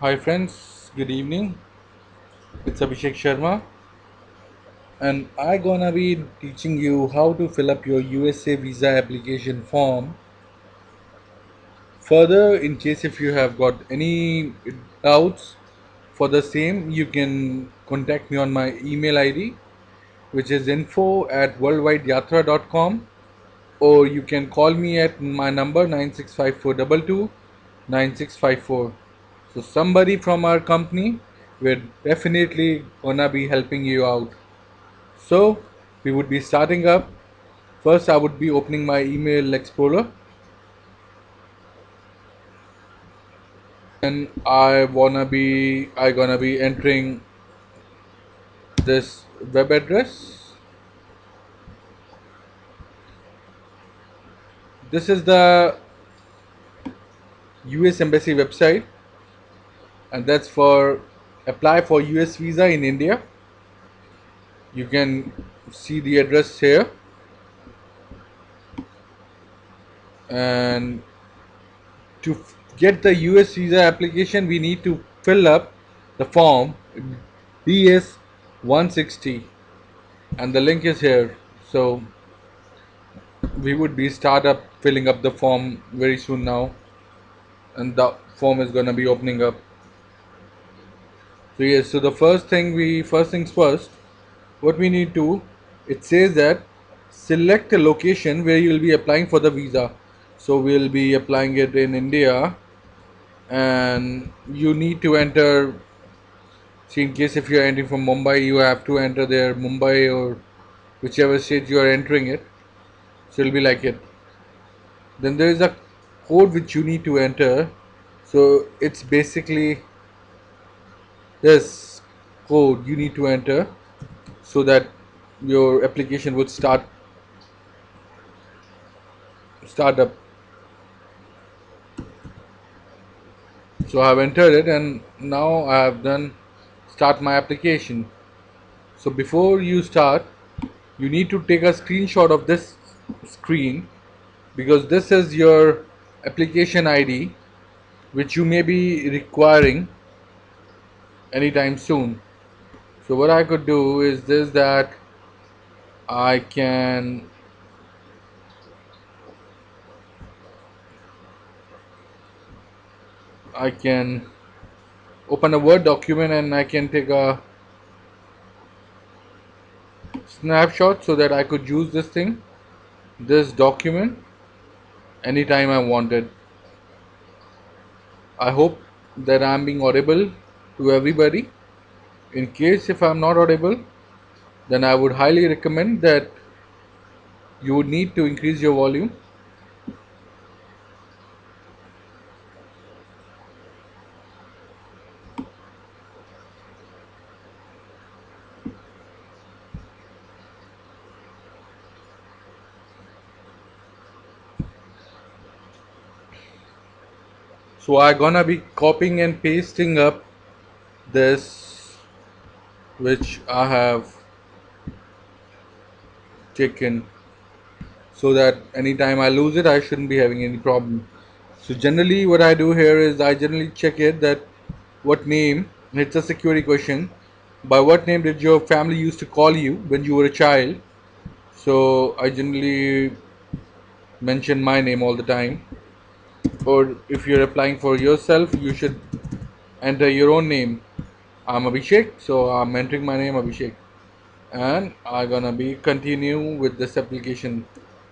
Hi friends, good evening. It's Abhishek Sharma and I gonna be teaching you how to fill up your USA visa application form. Further, in case if you have got any doubts for the same, you can contact me on my email ID, which is info@worldwideyatra.com, or you can call me at my number 965422 9654. So somebody from our company, we're definitely gonna be helping you out. So we would be starting up. First, I would be opening my email explorer, and I gonna be entering this web address. This is the US Embassy website, and that's for apply for US visa in India. You can see the address here, and to get the US visa application, we need to fill up the form DS 160, and the link is here. So we would be start up filling up the form very soon now, and the form is gonna be opening up. So yes, so the first things first, what we need to, it says that select a location where you will be applying for the visa. So we'll be applying it in India, and you need to enter. See, in case if you are entering from Mumbai, you have to enter there Mumbai or whichever state you are entering it. So it'll be like it. Then there is a code which you need to enter. So it's basically this code you need to enter so that your application would start up. So I have entered it, and now I have done start my application. So before you start, you need to take a screenshot of this screen, because this is your application ID which you may be requiring anytime soon. So what I could do is this, that I can I can open a Word document and I can take a snapshot so that I could use this document anytime I wanted. I hope that I'm being audible to everybody. In case if I'm not audible, then I would highly recommend that you would need to increase your volume. So I'm gonna be copying and pasting up this which I have taken, so that anytime I lose it, I shouldn't be having any problem. So generally, what I do here is I generally check it that what name. It's a security question. By what name did your family used to call you when you were a child? So I generally mention my name all the time. Or if you're applying for yourself, you should enter your own name. I'm Abhishek, so I'm entering my name Abhishek, and I'm gonna be continue with this application.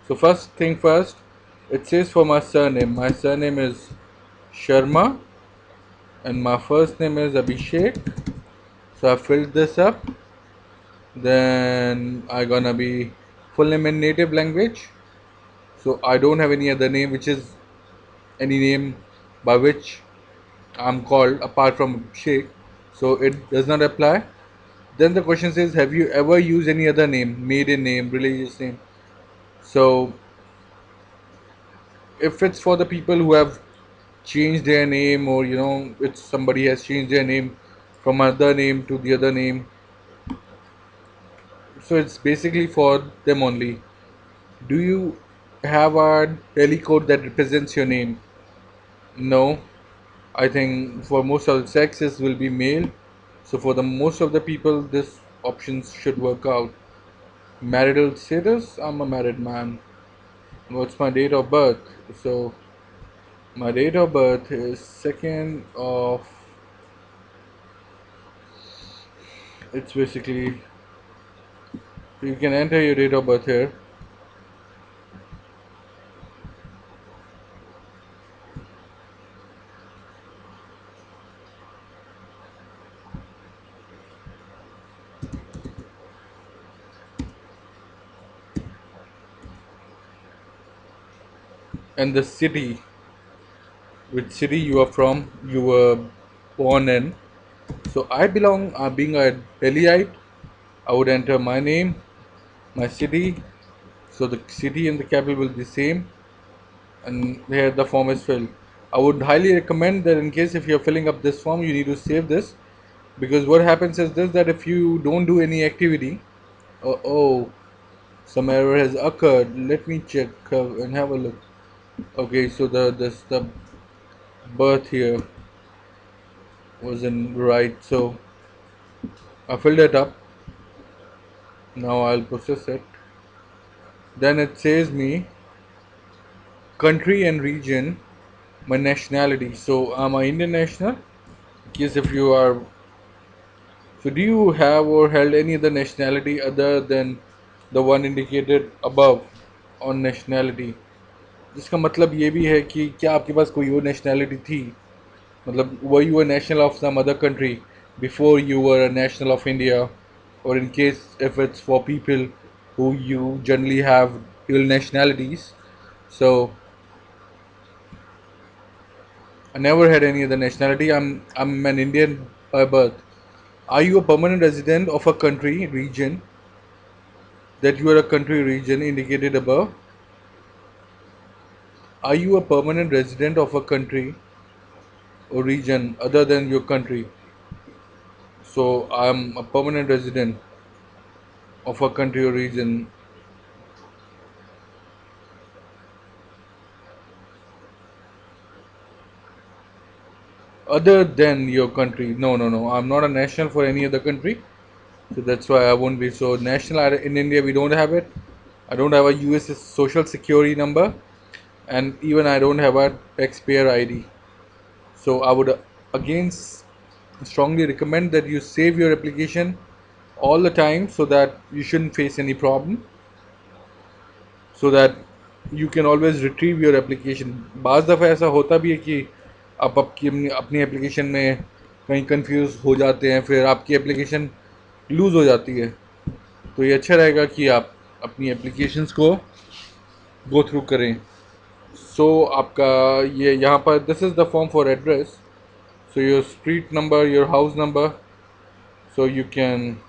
So first thing first, it says for my surname. My surname is Sharma, and my first name is Abhishek. So I filled this up. Then I gonna be full name in native language. So I don't have any other name which is any name by which I'm called apart from Sheikh. So it does not apply. Then the question says, have you ever used any other name, maiden name, religious name? So if it's for the people who have changed their name, or it's somebody has changed their name from other name to the other name, so it's basically for them only. Do you have a daily code that represents your name? No. I think for most of the sexes will be male. So for the most of the people, this options should work out. Marital status, I'm a married man. What's my date of birth? So my date of birth is 2nd of, it's basically, you can enter your date of birth here. And the city, which city you are from, you were born in. So I belong, being a Delhiite, I would enter my name, my city. So the city and the capital will be same, and here the form is filled. I would highly recommend that in case if you're filling up this form, you need to save this, because what happens is this, that if you don't do any activity, oh, some error has occurred. Let me check and have a look. Okay, so the birth here wasn't right, so I filled it up. Now I'll process it. Then it says me country and region, my nationality. So I'm an Indian national. In case if you are, so do you have or held any other nationality other than the one indicated above on nationality? जिसका मतलब ये भी है कि क्या आपके पास कोई और नेशनैलिटी थी, मतलब were you a national of some other country before you were a national of India, or in case if it's for people who you generally have dual nationalities. So I never had any other nationality. I'm an Indian by birth. Are you a permanent resident of a country region, that you are a country region indicated above? Are you a permanent resident of a country or region other than your country? So I'm a permanent resident of a country or region other than your country. No, no, no. I'm not a national for any other country. So that's why I won't be. So national in India we don't have it. I don't have a US social security number, and even I don't have a taxpayer ID. So I would again strongly recommend that you save your application all the time, so that you shouldn't face any problem, so that you can always retrieve your application. बाज़ दफ़ा ऐसा होता भी है कि आप आपकी अपनी एप्लीकेशन में कहीं कंफ्यूज हो जाते हैं, फिर आपकी एप्लीकेशन लूज़ हो जाती है। तो ये अच्छा रहेगा कि आप अपनी एप्लीकेशंस को गो थ्रू करें। सो आपका ये यहाँ पर this is the form for address. So your street number, your house number, so you can.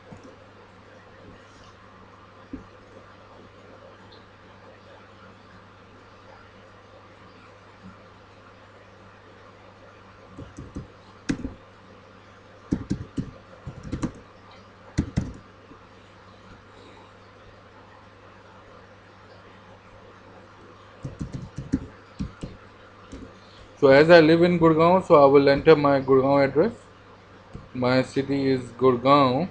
So as I live in Gurgaon, so I will enter my Gurgaon address. My city is Gurgaon,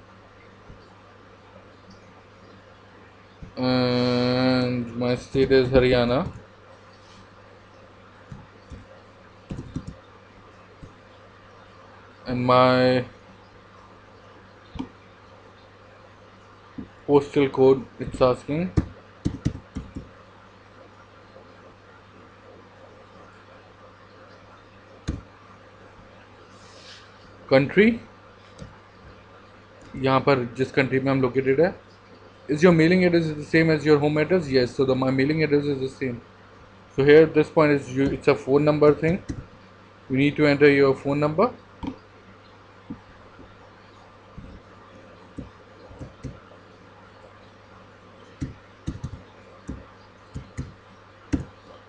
and my state is Haryana, and my postal code, it's asking. Country, यहाँ पर जिस country में हम located है. Is your mailing address the same as your home address? Yes. So my mailing address is the same. So here at this point is it's a phone number thing. You need to enter your phone number.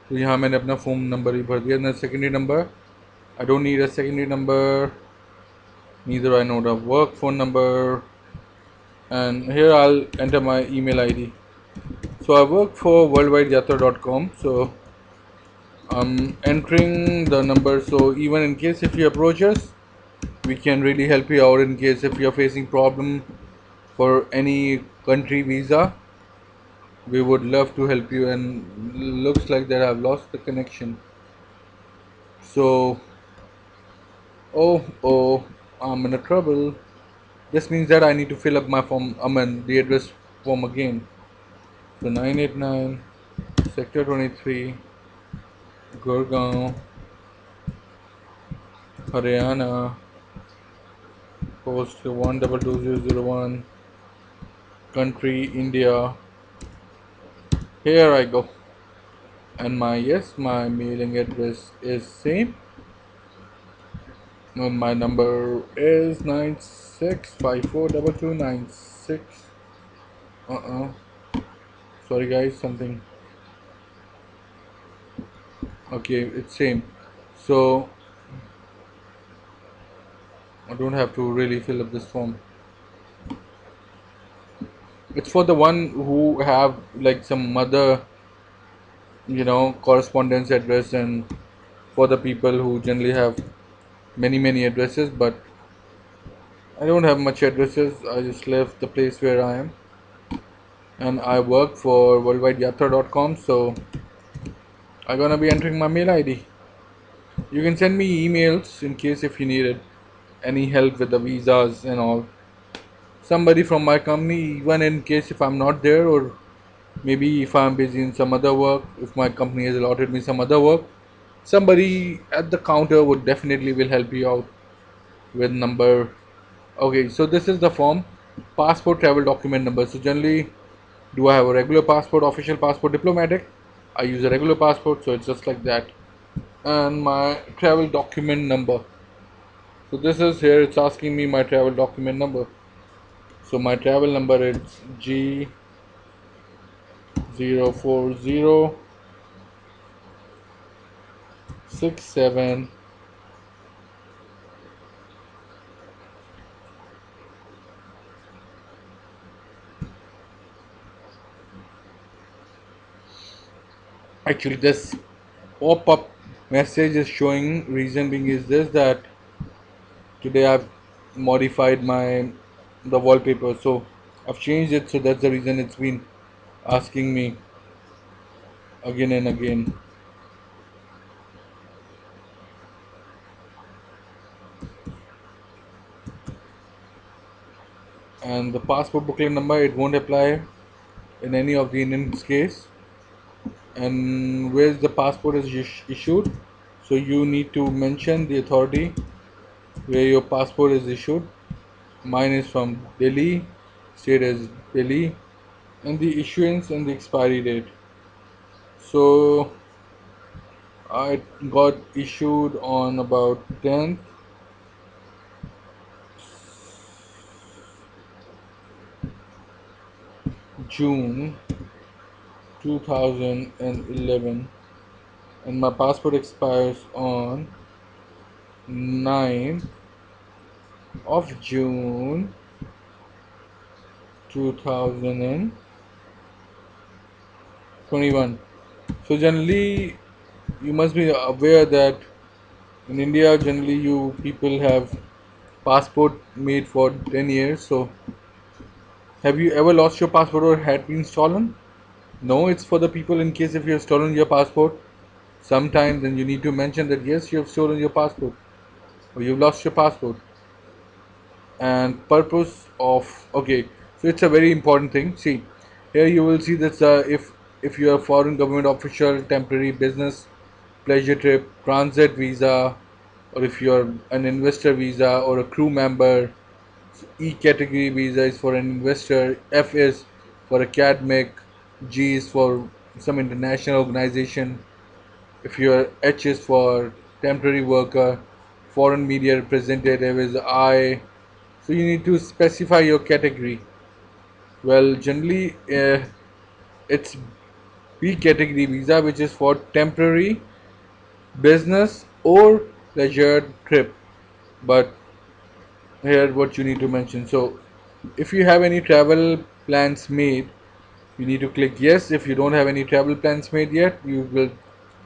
तो यहाँ मैंने अपना phone number ही भर दिया. ना secondary number. I don't need a secondary number. Neither I know the work phone number. And here I'll enter my email ID. So I work for worldwideyatra.com. So I'm entering the number, so even in case if you approach us, we can really help you out in case if you're facing problem for any country visa. We would love to help you, and looks like that I've lost the connection. So, oh, I'm in a trouble. This means that I need to fill up my form, I mean the address form again. So 989, Sector 23, Gurgaon, Haryana, post 122001, country India. Here I go. And my mailing address is same. My number is 96542296. Uh-uh. Sorry guys, something. Okay, it's same. So I don't have to really fill up this form. It's for the one who have like some other, correspondence address, and for the people who generally have many addresses. But I don't have much addresses. I just left the place where I am, and I work for worldwideyatra.com. So I'm gonna be entering my mail ID. You can send me emails in case if you needed any help with the visas and all. Somebody from my company, even in case if I'm not there, or maybe if I'm busy in some other work, if my company has allotted me some other work, somebody at the counter would definitely will help you out with number. Okay, so this is the form, passport travel document number. So generally, do I have a regular passport, official passport, diplomatic? I use a regular passport, so it's just like that. And my travel document number. So this is here, it's asking me my travel document number. So my travel number is G04067. Actually, this pop-up message is showing, reason being is this, that today I've modified my the wallpaper, so I've changed it, so that's the reason it's been asking me again and again. And the passport booklet number, it won't apply in any of the Indian case. And where the passport is issued, so you need to mention the authority where your passport is issued. Mine is from Delhi, state is Delhi, and the issuance and the expiry date. So I got issued on about 10th June 2011, and my passport expires on 9th of June 2021. So generally, you must be aware that in India, generally you people have passport made for 10 years. So have you ever lost your passport or had been stolen? No, it's for the people in case if you have stolen your passport. Sometimes then you need to mention that yes, you have stolen your passport or you've lost your passport. And purpose of, okay, so it's a very important thing. See, here you will see that if you are foreign government official, temporary business, pleasure trip, transit visa, or if you are an investor visa or a crew member. E category visa is for an investor, F is for academic, G is for some international organization. If your H is for temporary worker, foreign media representative is I. So you need to specify your category. Well, generally, it's B category visa, which is for temporary, business, or leisure trip. But here, what you need to mention. So, if you have any travel plans made, you need to click yes. If you don't have any travel plans made yet, you will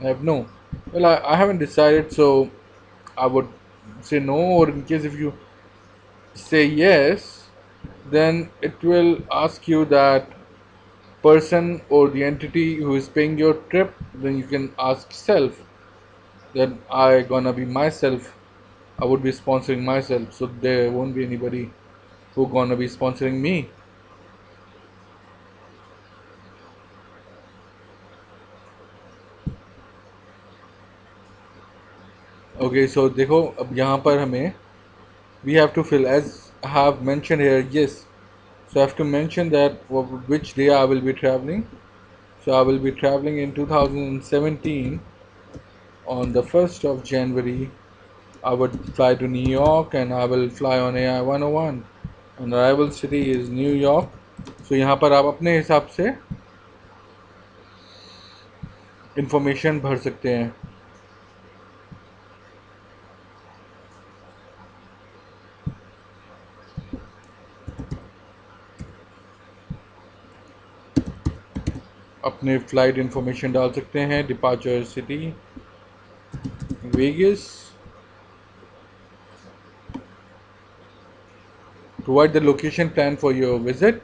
have no. Well, I haven't decided, so I would say no, or in case if you say yes, then it will ask you that person or the entity who is paying your trip, then you can ask self that I gonna be myself. I would be sponsoring myself, so there won't be anybody who gonna be sponsoring me. Okay, so देखो अब यहाँ पर हमें we have to fill as I have mentioned here. Yes, so I have to mention that which day I will be traveling. So I will be traveling in 2017 on the 1st of January. I would fly to New York and I will fly on AI 101 and arrival city is New York. So यहाँ पर आप अपने हिसाब से information भर सकते हैं. अपने फ्लाइट इंफॉर्मेशन डाल सकते हैं. Departure city Vegas. Provide the location plan for your visit.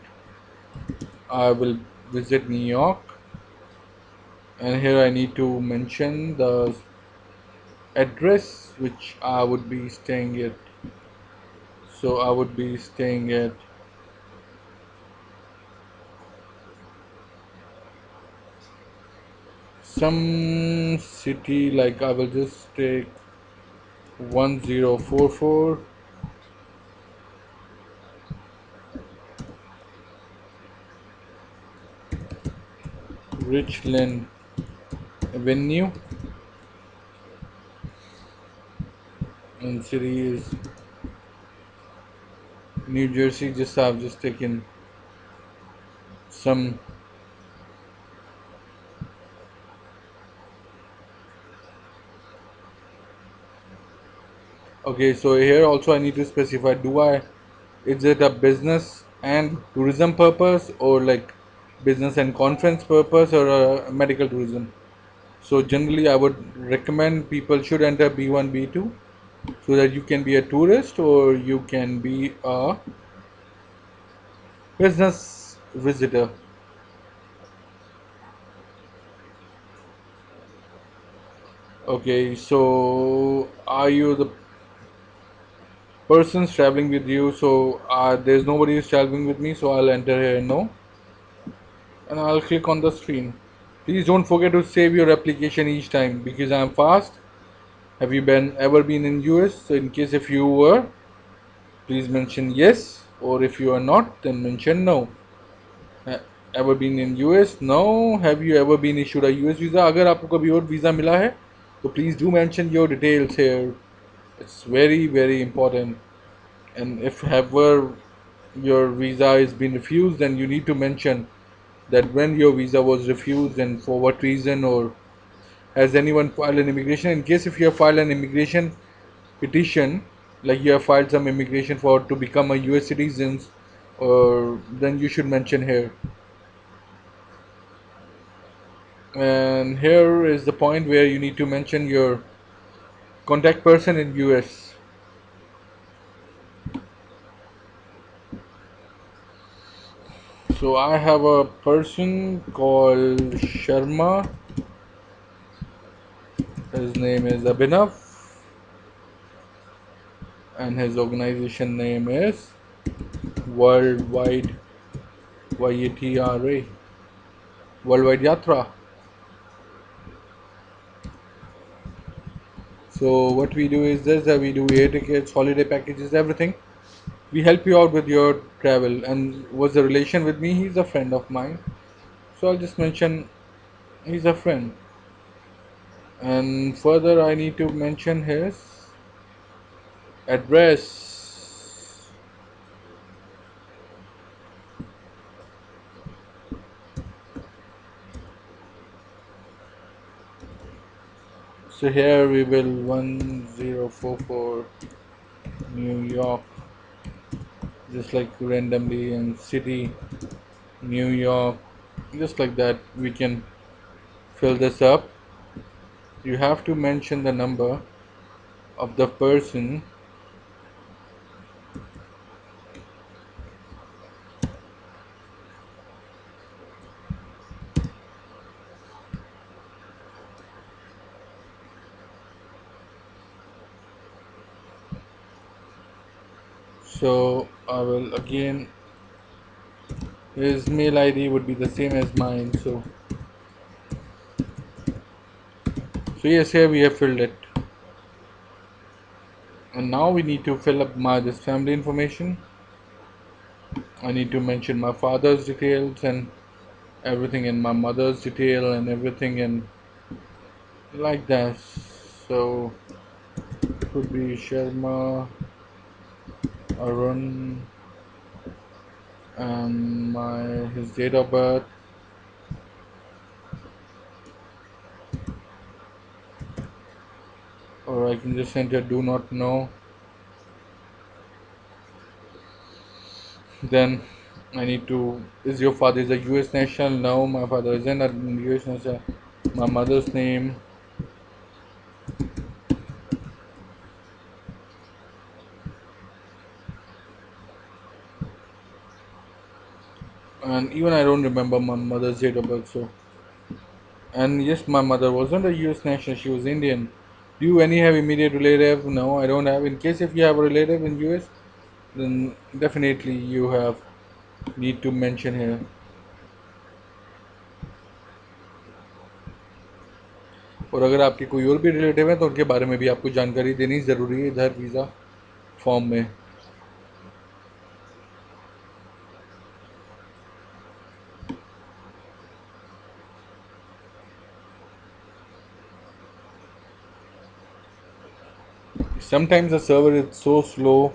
I will visit New York, and here I need to mention the address which I would be staying at. So I would be staying at some city, like I will just take 1044 Richland Avenue, and city is New Jersey. Just I've just taken some. Okay, so here also I need to specify, do I, is it a business and tourism purpose, or like business and conference purpose, or a medical tourism? So generally I would recommend people should enter B1 B2 so that you can be a tourist or you can be a business visitor. Okay, so are you the persons traveling with you? So there's nobody who's traveling with me, so I'll enter here no, and I'll click on the screen. Please don't forget to save your application each time because I'm fast. Have you been ever been in US? So in case if you were, please mention yes, or if you are not, then mention no. Ha- Ever been in US? No. Have you ever been issued a US visa? अगर आपको कभी और visa मिला है तो please do mention your details here. It's very very important. And if ever your visa is been refused, then you need to mention that when your visa was refused and for what reason, or has anyone filed an immigration. In case if you have filed an immigration petition, like you have filed some immigration for to become a US citizen, or then you should mention here. And here is the point where you need to mention your contact person in US. So I have a person called Sharma. His name is Abhinav, and his organization name is Worldwide YATRA, Worldwide Yatra. So what we do is this, that we do air tickets, holiday packages, everything. We help you out with your travel. And was the relation with me? He's a friend of mine. So I'll just mention he's a friend. And further, I need to mention his address. So here we will 1044 New York, just like randomly, and city New York, just like that. We can fill this up. You have to mention the number of the person. So I will again, his mail ID would be the same as mine. So yes, here we have filled it. And now we need to fill up my this family information. I need to mention my father's details and everything, and my mother's detail and everything, and like that. So it would be Sharma, Arun, and my his date of birth, or I can just enter do not know. Then I need to, is your father is a US national? No, my father isn't a US national. My mother's name, and even I don't remember my mother's date of birth. So, and yes, my mother wasn't a US national, she was Indian. Do you any have immediate relative? No, I don't have. In case if you have a relative in US, then definitely you have need to mention here. और अगर आपके कोई और भी relative हैं तो उनके बारे में भी आपको जानकारी देनी ज़रूरी है इधर वीज़ा फॉर्म में. Sometimes the server is so slow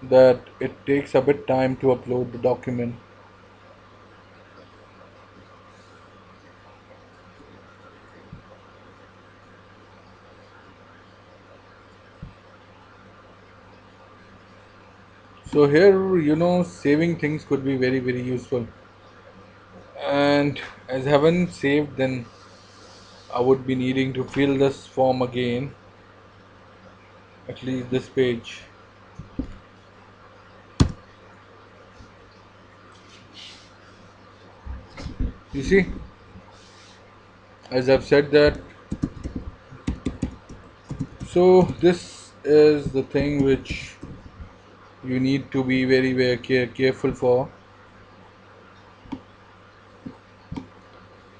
that it takes a bit time to upload the document. So here, saving things could be very, very useful. And as I haven't saved, then I would be needing to fill this form again, at least this page. You see, as I've said that, so this is the thing which you need to be very, very careful for.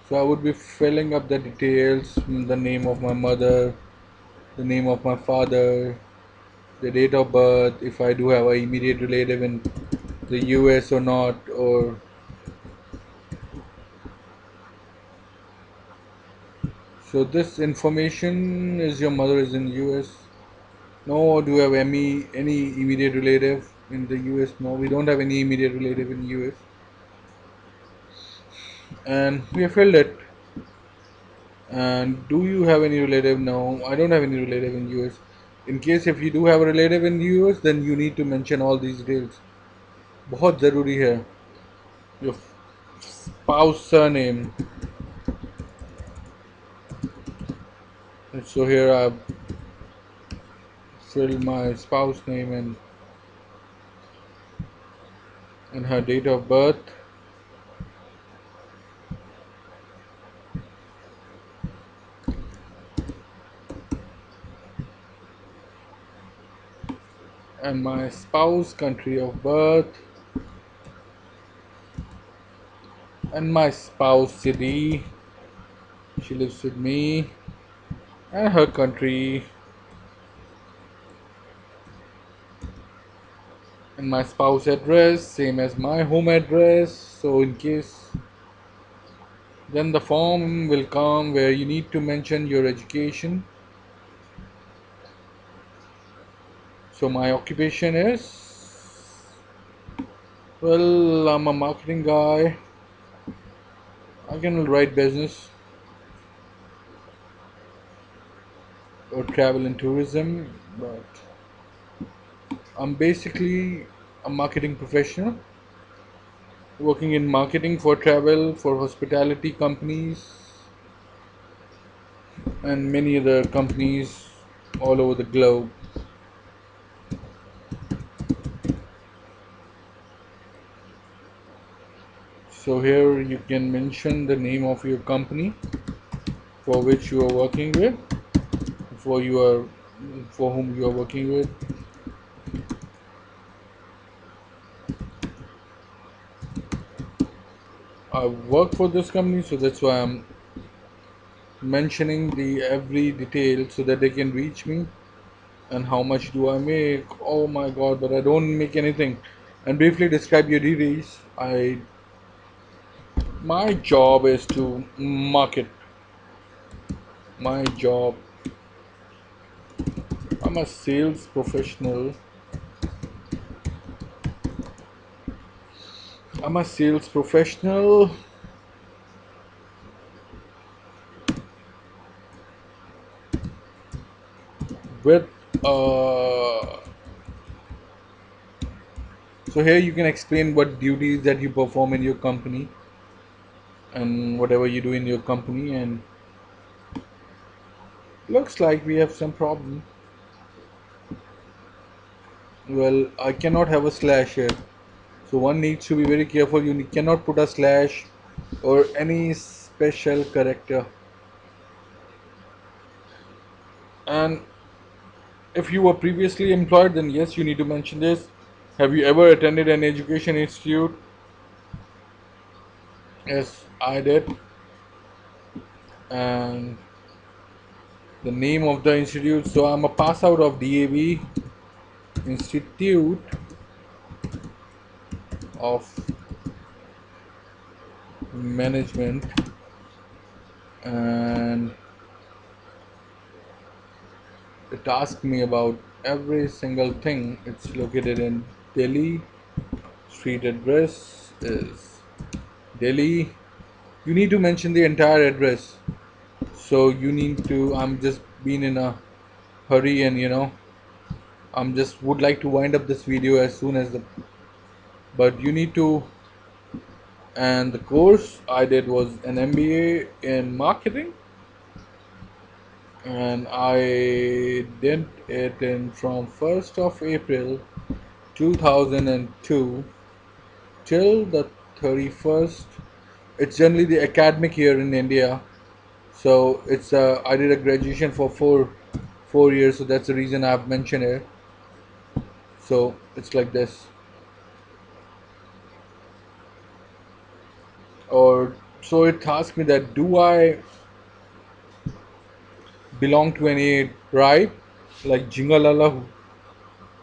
So I would be filling up the details, the name of my mother, the name of my father, the date of birth, if I do have an immediate relative in the US or not, or so this information is your mother is in US. No, do you have any immediate relative in the US? No, we don't have any immediate relative in US. And we have filled it. And do you have any relative? No, I don't have any relative in US. In case if you do have a relative in the US, then you need to mention all these details. बहुत ज़रूरी है. Your spouse surname. So here I've filled my spouse name and her date of birth, and my spouse country of birth, and my spouse city. She lives with me, and her country, and my spouse address, same as my home address. So in case, then the form will come where you need to mention your education. So my occupation is, well, I'm a marketing guy. I can write business or travel and tourism, but I'm basically a marketing professional working in marketing for travel, for hospitality companies. and many other companies all over the globe. So here you can mention the name of your company for which you are working with, for you are for whom you are working with. I work for this company, so that's why I'm mentioning the every detail so that they can reach me. And how much do I make? Oh my god, but I don't make anything. And briefly describe your duties. I My job is to market. My job. I'm a sales professional. I'm a sales professional with so here you can explain what duties that you perform in your company and whatever you do in your company, and looks like we have some problem. Well, I cannot have a slash here. So one needs to be very careful. You cannot put a slash or any special character. And if you were previously employed, then yes, you need to mention this. Have you ever attended an education institute? Yes, I did. And the name of the institute. So I'm a pass out of DAV Institute of Management, and it asked me about every single thing. It's located in Delhi. Street address is Delhi. You need to mention the entire address. So you need to. I'm just being in a hurry, and I'm just would like to wind up this video as soon as the. But you need to. And the course I did was an MBA in marketing, and I did it in from 1st of April 2002 till the 31st. It's generally the academic year in India, so it's I did a graduation for four years, so that's the reason I've mentioned it. So it's like this, or so it asked me that do I belong to any tribe like Jingalala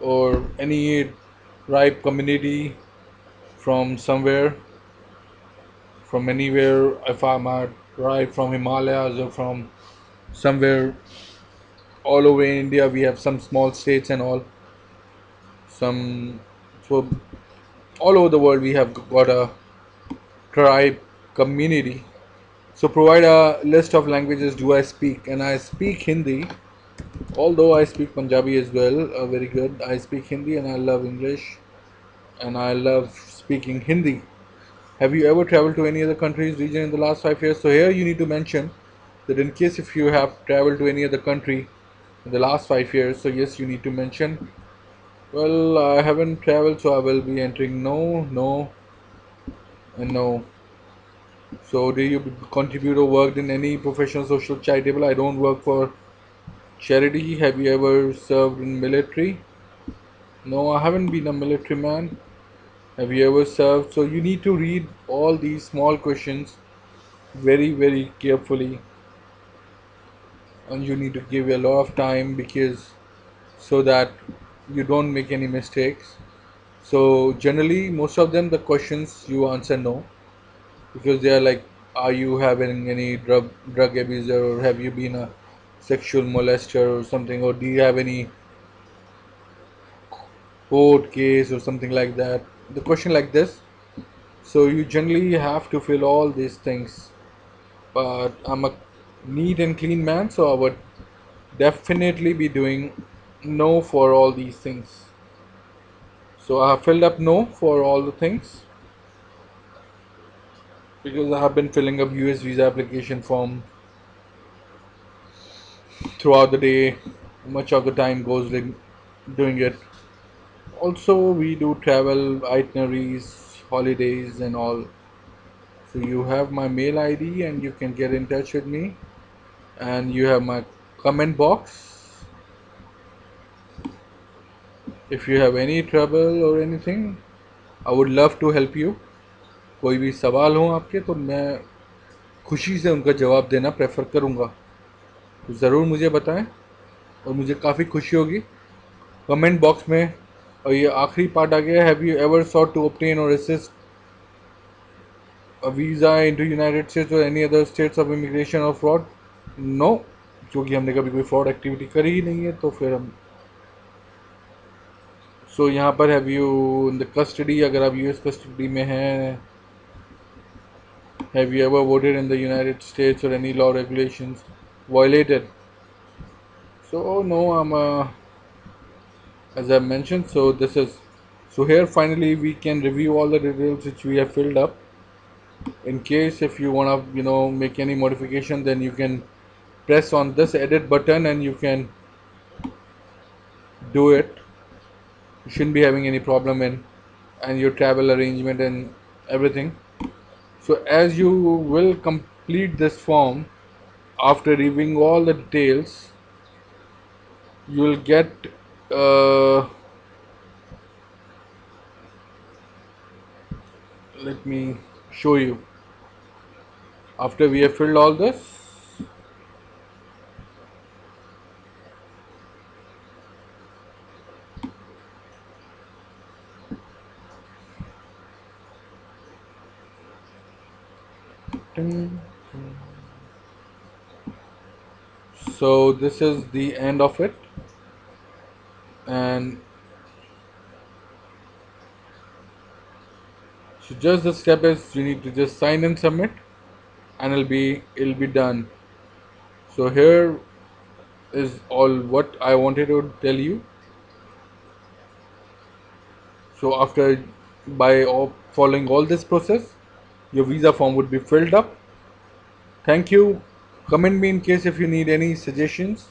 or any tribe community from somewhere, from anywhere. If I'm a tribe from Himalayas or from somewhere all over India, we have some small states and all. Some so all over the world we have got a tribe community. So provide a list of languages do I speak, and I speak Hindi. Although I speak Punjabi as well, very good. I speak Hindi and I love English and I love speaking Hindi. Have you ever traveled to any other countries, region in the last 5 years? So here you need to mention that in case if you have traveled to any other country in the last 5 years, so yes, you need to mention. Well, I haven't traveled, so I will be entering no, no, and no. So do you contribute or worked in any professional, social, charitable? I don't work for charity. Have you ever served in military? No, I haven't been a military man. Have you ever served? So you need to read all these small questions very, very carefully, and you need to give a lot of time because so that you don't make any mistakes. So generally, most of them the questions you answer no, because they are like, are you having any drug abuser, or have you been a sexual molester or something, or do you have any court case or something like that. The question like this. So you generally have to fill all these things. But I'm a neat and clean man, so I would definitely be doing no for all these things. So I have filled up no for all the things because I have been filling up US visa application form throughout the day. Much of the time goes in doing it. Also, we do travel itineraries, holidays, and all. So you have my mail ID, and you can get in touch with me. And you have my comment box. If you have any trouble or anything, I would love to help you. कोई भी सवाल हो आपके तो मैं खुशी से उनका जवाब देना प्रेफर करूँगा। तो ज़रूर मुझे बताएं और मुझे काफ़ी खुशी होगी कमेंट बॉक्स में। और ये आखिरी पार्ट आ गया, have you ever sought to obtain or assist a visa into United States or any other states of immigration or fraud? No, क्योंकि हमने कभी कोई फ्रॉड एक्टिविटी करी ही नहीं है तो फिर हम। सो यहाँ पर have you in the custody, अगर आप यूएस कस्टडी में हैं, have you ever voted in the United States or any law regulations violated? So no, as I mentioned, so this is, so here finally we can review all the details which we have filled up. In case if you want to make any modification, then you can press on this edit button and you can do it. You shouldn't be having any problem in and your travel arrangement and everything. So as you will complete this form, after reviewing all the details, you will get let me show you. After we have filled all this, so this is the end of it. And so just the step is you need to just sign and submit and it'll be done. So here is all what I wanted to tell you. So after following all this process, your visa form would be filled up. Thank you. Comment me in case if you need any suggestions.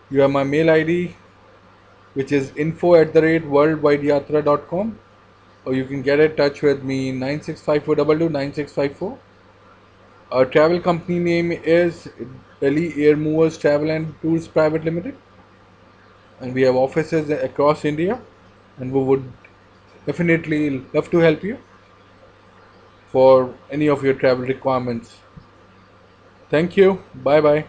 You have my mail ID, which is info@worldwideyatra.com, or you can get in touch with me 9654229654. Our travel company name is Delhi Air Movers Travel and Tours Private Limited, and we have offices across India, and we would definitely love to help you for any of your travel requirements. Thank you. Bye bye.